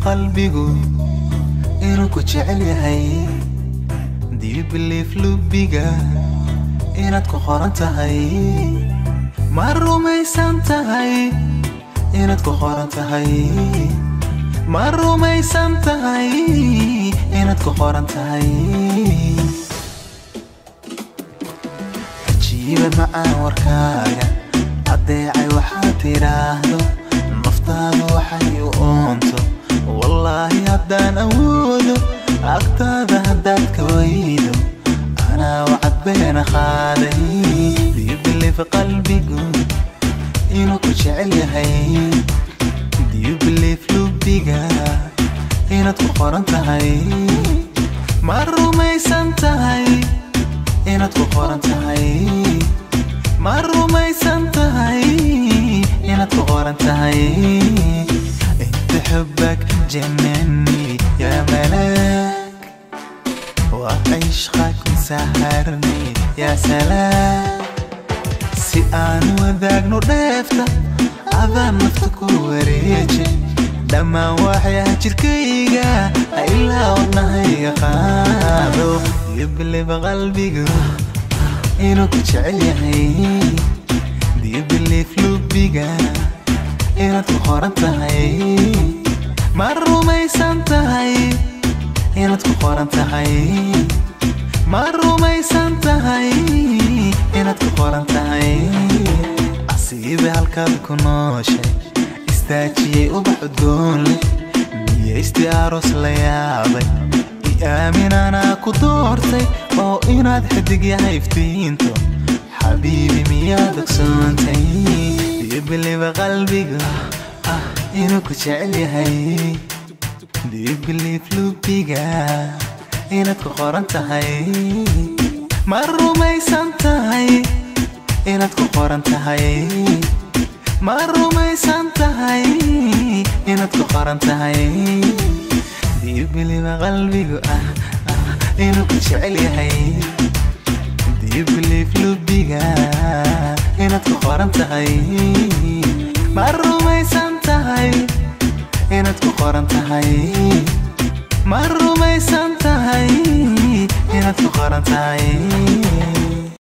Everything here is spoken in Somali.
qalbigu inuu ku jecel yahay Do you believe lubiga inaad ku qoran tahay ma rumaysan tahay inaad ku qoran tahay ma rumaysan tahay inaad ku qoran tahay ajiiba macaan warkaaga adeecay waxaad tiraahdo naftaadu waxay u oonto wallaahi haddaan awoodo agtaada haddaad ka weydo anaa wacad beena qaaday Do you believe qalbigu inuu ku jecel yahay Do you believe lubiga inaad ku qoran tahay ma rumaysan tahay inaad ku qoran tahay ma rumaysan tahay inaad ku qoran tahay inta xubbak jannani yaa malaak waa cishqak saharni yaa salaam si aan wadaagno dheefta adaan nafta ku wareeji dhammaan waxyaha jirkayga ilaa wadnahayga qaado libliba qalbigu inuu ku jecel yahay Do you believe lubiga inaad ku qoran tahay ma rumaysan tahay inaad ku qoran tahay ma rumaysan tahay inaad ku qoran tahay asiiba halkaad ku nooshay istaajiyey ubax udgoon leh miyaysti aroos la yaabay I aamin anaa ku doortay oo inaad xidig yahay iftiinto xabiibi miyaad ogsoontay Do you believe qalbigu inuu ku jecel yahay Do you believe lubiga inaad ku qoran tahay ma rumaysan tahay inaad ku qoran tahay ma rumaysan tahay inaad ku qoran tahay Do you believe qalbigu inuu ku jecel yahay Do you believe lubiga inaad ku qoran tahay ma rumaysan tahay inaad ku qoran tahay ma rumaysan tahay inaad ku qoran tahay